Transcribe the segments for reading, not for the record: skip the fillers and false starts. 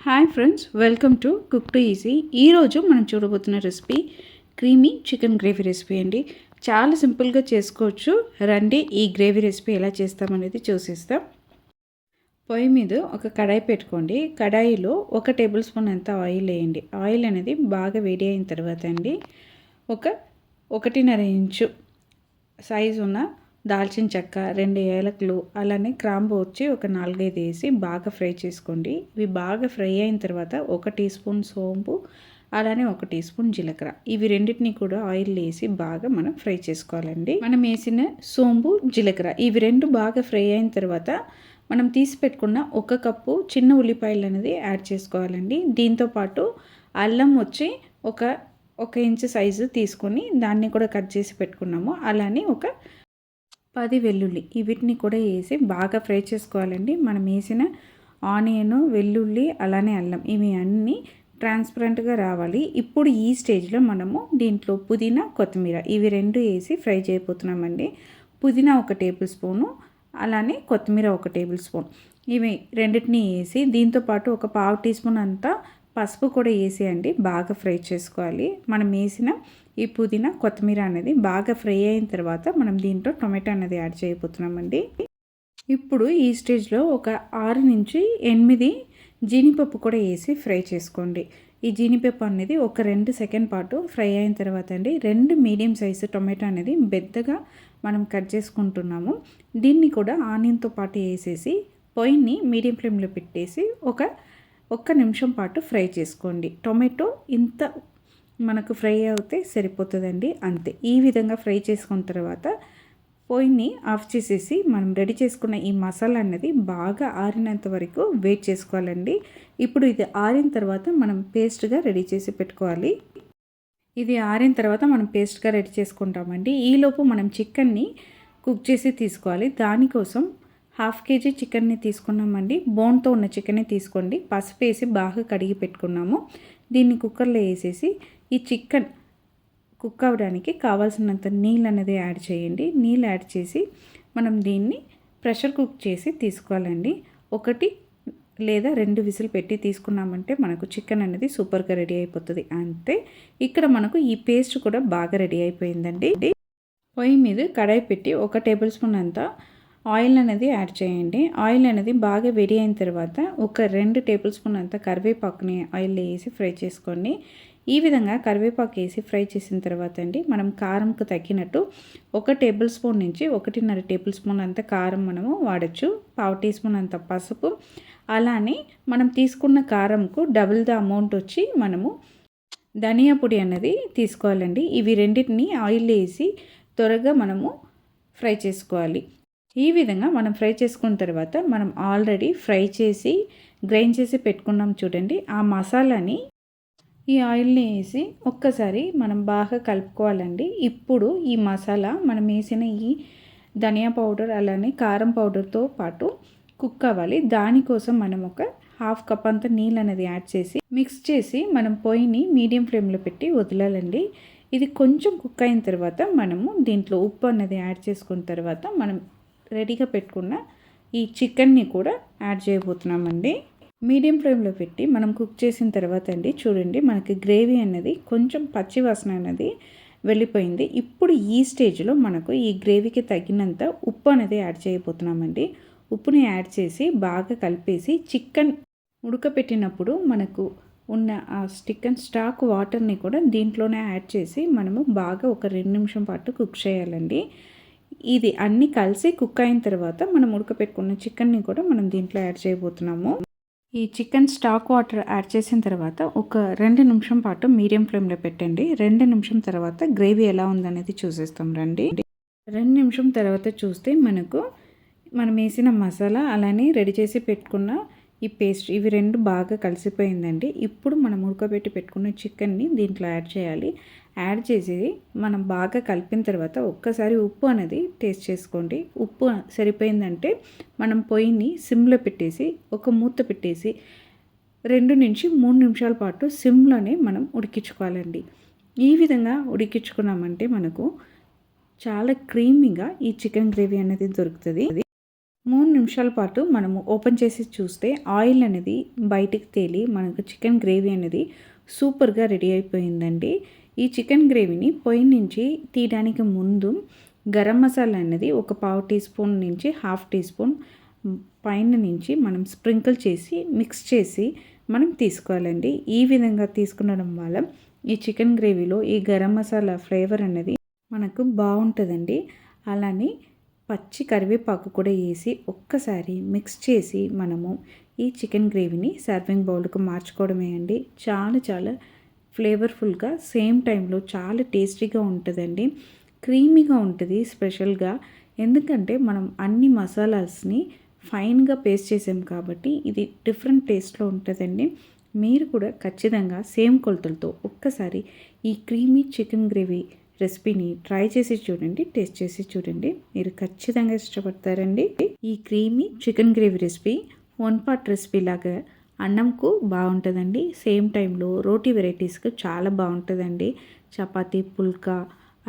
Hi friends, welcome to cook to easy. ఈరోజు మనం చూడబోతున్న recipe creamy chicken gravy recipe అండి. చాలా సింపుల్గా చేసుకోవచ్చు. రండి ఈ గ్రేవీ రెసిపీ ఎలా చేస్తామనేది చూసేస్తాం. పొయ్యి మీద ఒక కడాయి పెట్టుకోండి. కడాయిలో 1 టేబుల్ స్పూన్ అంత ఆయిల్ వేయండి. ఆయిల్ అనేది బాగా వేడి అయిన తర్వాత అండి ఒక 1.5 ఇంచు సైజు ఉన్న దాల్చిన చెక్క, 2 ఏలకులు, అలానే గ్రాంబు వచ్చి ఒక 4-5 వేసి బాగా ఫ్రై చేసుకోండి. ఇవి బాగా ఫ్రై అయిన తర్వాత 1 టీ స్పూన్ సోంపు, అలానే 1 టీ స్పూన్ జీలకర్ర, ఇవి రెండింటిని కూడా ఆయిల్ వేసి బాగా మనం ఫ్రై చేసుకోవాలండి. మనం వేసిన సోంపు, జీలకర్ర ఇవి రెండు బాగా ఫ్రై అయిన తర్వాత మనం తీసి పెట్టుకున్న 1 కప్పు చిన్న ఉల్లిపాయలు అనేది యాడ్ చేసుకోవాలండి. దీంతోపాటు అల్లం వచ్చి ఒక ఇంచు సైజు తీసుకొని దాన్ని కూడా కట్ చేసి పెట్టుకున్నాము. అలానే ఒక 10 వెల్లుల్లి వీటిని కూడా వేసి బాగా ఫ్రై చేసుకోవాలండి. మనం వేసిన ఆనియన్, వెల్లుల్లి, అలానే అల్లం ఇవి అన్నీ ట్రాన్స్పరెంట్గా రావాలి. ఇప్పుడు ఈ స్టేజ్లో మనము దీంట్లో పుదీనా, కొత్తిమీర ఇవి రెండు వేసి ఫ్రై చేయబోతున్నామండి. పుదీనా 1 టేబుల్ స్పూను, అలానే కొత్తిమీర 1 టేబుల్ స్పూన్ ఇవి రెండింటిని వేసి దీంతోపాటు ఒక 1/2 టీ స్పూన్ అంతా పసుపు కూడా వేసేయండి. బాగా ఫ్రై చేసుకోవాలి. మనం వేసిన ఈ పుదీనా, కొత్తిమీర అనేది బాగా ఫ్రై అయిన తర్వాత మనం దీంట్లో టొమాటో అనేది యాడ్ చేయబోతున్నామండి. ఇప్పుడు ఈ స్టేజ్లో ఒక 6 నుంచి 8 జీడిపప్పు కూడా వేసి ఫ్రై చేసుకోండి. ఈ జీడిపప్పు అనేది ఒక 2 సెకండ్ పాటు ఫ్రై అయిన తర్వాత అండి 2 మీడియం సైజు టొమాటో అనేది పెద్దగా మనం కట్ చేసుకుంటున్నాము. దీన్ని కూడా ఆనియన్తో పాటు వేసేసి పొయ్యిని మీడియం ఫ్లేమ్లో పెట్టేసి ఒక్క నిమిషం పాటు ఫ్రై చేసుకోండి. టొమాటో ఇంత మనకు ఫ్రై అవుతే సరిపోతుందండి, అంతే. ఈ విధంగా ఫ్రై చేసుకున్న తర్వాత పొయ్యిని ఆఫ్ చేసేసి మనం రెడీ చేసుకున్న ఈ మసాలా అనేది బాగా ఆరినంత వరకు వెయిట్ చేసుకోవాలండి. ఇప్పుడు ఇది ఆరిన తర్వాత మనం పేస్ట్గా రెడీ చేసి పెట్టుకోవాలి. ఇది ఆరిన తర్వాత మనం పేస్ట్గా రెడీ చేసుకుంటామండి. ఈలోపు మనం చికెన్ని కుక్ చేసి తీసుకోవాలి. దానికోసం 1/2 కేజీ చికెన్ని తీసుకున్నామండి. బోన్తో ఉన్న చికెన్ని తీసుకోండి. పసుపు వేసి బాగా కడిగి పెట్టుకున్నాము. దీన్ని కుక్కర్లో వేసేసి ఈ చికెన్ కుక్ అవ్వడానికి కావాల్సినంత నీళ్ళు అనేది యాడ్ చేయండి. నీళ్ళు యాడ్ చేసి మనం దీన్ని ప్రెషర్ కుక్ చేసి తీసుకోవాలండి. 1 లేదా 2 విజిల్ పెట్టి తీసుకున్నామంటే మనకు చికెన్ అనేది సూపర్గా రెడీ అయిపోతుంది, అంతే. ఇక్కడ మనకు ఈ పేస్ట్ కూడా బాగా రెడీ అయిపోయిందండి. పొయ్యి మీద కడాయి పెట్టి 1 టేబుల్ స్పూన్ అంతా ఆయిల్ అనేది యాడ్ చేయండి. ఆయిల్ అనేది బాగా వేడి అయిన తర్వాత ఒక 2 టేబుల్ స్పూన్ అంతా కరివేపాకుని ఆయిల్లో వేసి ఫ్రై చేసుకోండి. ఈ విధంగా కరివేపాకు వేసి ఫ్రై చేసిన తర్వాత అండి మనం కారంకు తగ్గినట్టు 1 టేబుల్ స్పూన్ నుంచి 1.5 టేబుల్ స్పూన్ అంత కారం మనము వాడచ్చు. 1/2 టీ స్పూన్ అంత పసుపు, అలానే మనం తీసుకున్న కారంకు డబుల్ ద అమౌంట్ వచ్చి మనము ధనియా పొడి అనేది తీసుకోవాలండి. ఇవి రెండింటిని ఆయిల్ వేసి త్వరగా మనము ఫ్రై చేసుకోవాలి. ఈ విధంగా మనం ఫ్రై చేసుకున్న తర్వాత మనం ఆల్రెడీ ఫ్రై చేసి గ్రైండ్ చేసి పెట్టుకున్నాం చూడండి. ఆ మసాలాని ఈ ఆయిల్ని వేసి ఒక్కసారి మనం బాగా కలుపుకోవాలండి. ఇప్పుడు ఈ మసాలా మనం వేసిన ఈ ధనియా పౌడర్, అలానే కారం పౌడర్తో పాటు కుక్ అవ్వాలి. దానికోసం మనం ఒక 1/2 కప్ అంత నీళ్ళు అనేది యాడ్ చేసి మిక్స్ చేసి మనం పొయ్యిని మీడియం ఫ్లేమ్లో పెట్టి వదలాలండి. ఇది కొంచెం కుక్ అయిన తర్వాత మనము దీంట్లో ఉప్పు అనేది యాడ్ చేసుకున్న తర్వాత మనం రెడీగా పెట్టుకున్న ఈ చికెన్ని కూడా యాడ్ చేయబోతున్నామండి. మీడియం ఫ్లేమ్లో పెట్టి మనం కుక్ చేసిన తర్వాత అండి చూడండి మనకి గ్రేవీ అనేది కొంచెం పచ్చి వాసన అనేది వెళ్ళిపోయింది. ఇప్పుడు ఈ స్టేజ్లో మనకు ఈ గ్రేవీకి తగినంత ఉప్పు అనేది యాడ్ చేయబోతున్నామండి. ఉప్పుని యాడ్ చేసి బాగా కలిపేసి చికెన్ ఉడకపెట్టినప్పుడు మనకు ఉన్న ఆ చికెన్ స్టాక్ వాటర్ని కూడా దీంట్లోనే యాడ్ చేసి మనము బాగా ఒక 2 నిమిషం పాటు కుక్ చేయాలండి. ఇది అన్నీ కలిసి కుక్ అయిన తర్వాత మనం ఉడకపెట్టుకున్న చికెన్ని కూడా మనం దీంట్లో యాడ్ చేయబోతున్నాము. ఈ చికెన్ స్టాక్ వాటర్ యాడ్ చేసిన తర్వాత ఒక 2 నిమిషం పాటు మీడియం ఫ్లేమ్లో పెట్టండి. 2 నిమిషం తర్వాత గ్రేవీ ఎలా ఉందనేది చూసేస్తాం రండి. 2 నిమిషం తర్వాత చూస్తే మనం వేసిన మసాలా, అలానే రెడీ చేసి పెట్టుకున్న ఈ పేస్ట్ ఇవి రెండు బాగా కలిసిపోయిందండి. ఇప్పుడు మనం ఉడకబెట్టి పెట్టుకున్న చికెన్ని దీంట్లో యాడ్ చేయాలి. యాడ్ చేసి మనం బాగా కలిపిన తర్వాత ఒక్కసారి ఉప్పు అనేది టేస్ట్ చేసుకోండి. ఉప్పు సరిపోయిందంటే మనం పొయ్యిని సిమ్లో పెట్టేసి ఒక మూత పెట్టేసి 2 నుంచి 3 నిమిషాల పాటు సిమ్లోనే మనం ఉడికించుకోవాలండి. ఈ విధంగా ఉడికించుకున్నామంటే మనకు చాలా క్రీమీగా ఈ చికెన్ గ్రేవీ అనేది దొరుకుతుంది. 3 నిమిషాల పాటు మనము ఓపెన్ చేసి చూస్తే ఆయిల్ అనేది బయటికి తేలి మనకు చికెన్ గ్రేవీ అనేది సూపర్గా రెడీ అయిపోయిందండి. ఈ చికెన్ గ్రేవీని పొయ్యి నుంచి తీయడానికి ముందు గరం మసాలా అనేది ఒక పావు టీ స్పూన్ నుంచి హాఫ్ టీ స్పూన్ పైన నుంచి మనం స్ప్రింకిల్ చేసి మిక్స్ చేసి మనం తీసుకోవాలండి. ఈ విధంగా తీసుకునడం వల్ల ఈ చికెన్ గ్రేవీలో ఈ గరం మసాలా ఫ్లేవర్ అనేది మనకు బాగుంటుందండి. అలానే పచ్చి కరివేపాకు కూడా వేసి ఒక్కసారి మిక్స్ చేసి మనము ఈ చికెన్ గ్రేవీని సర్వింగ్ బౌల్కి మార్చుకోవడమే అండి. చాలా ఫ్లేవర్ఫుల్గా సేమ్ టైంలో చాలా టేస్టీగా ఉంటుందండి. క్రీమీగా ఉంటుంది స్పెషల్గా. ఎందుకంటే మనం అన్ని మసాలాస్ని ఫైన్గా పేస్ట్ చేసాం కాబట్టి ఇది డిఫరెంట్ టేస్ట్లో ఉంటుందండి. మీరు కూడా ఖచ్చితంగా సేమ్ కొలతలతో ఒక్కసారి ఈ క్రీమీ చికెన్ గ్రేవీ రెసిపీని ట్రై చేసి చూడండి, టేస్ట్ చేసి చూడండి. మీరు ఖచ్చితంగా ఇష్టపడతారండి. ఈ creamy chicken gravy recipe 1 part recipe లాగా అన్నంకు బాగుంటుందండి. సేమ్ టైంలో రోటీ వెరైటీస్కి చాలా బాగుంటుందండి. చపాతీ, పుల్కా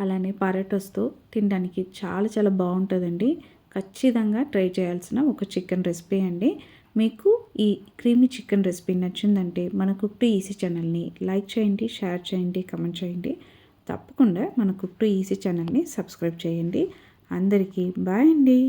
అలానే పరాటాస్తో తినడానికి చాలా బాగుంటుందండి. ఖచ్చితంగా ట్రై చేయాల్సిన ఒక చికెన్ రెసిపీ అండి. మీకు ఈ క్రీమీ చికెన్ రెసిపీ నచ్చిందంటే మన కుక్ టు ఈజీ ఛానల్ని లైక్ చేయండి, షేర్ చేయండి, కమెంట్ చేయండి. తప్పకుండా మన కుక్ టు ఈజీ ఛానల్ని సబ్స్క్రైబ్ చేయండి. అందరికీ బాయ్ అండి.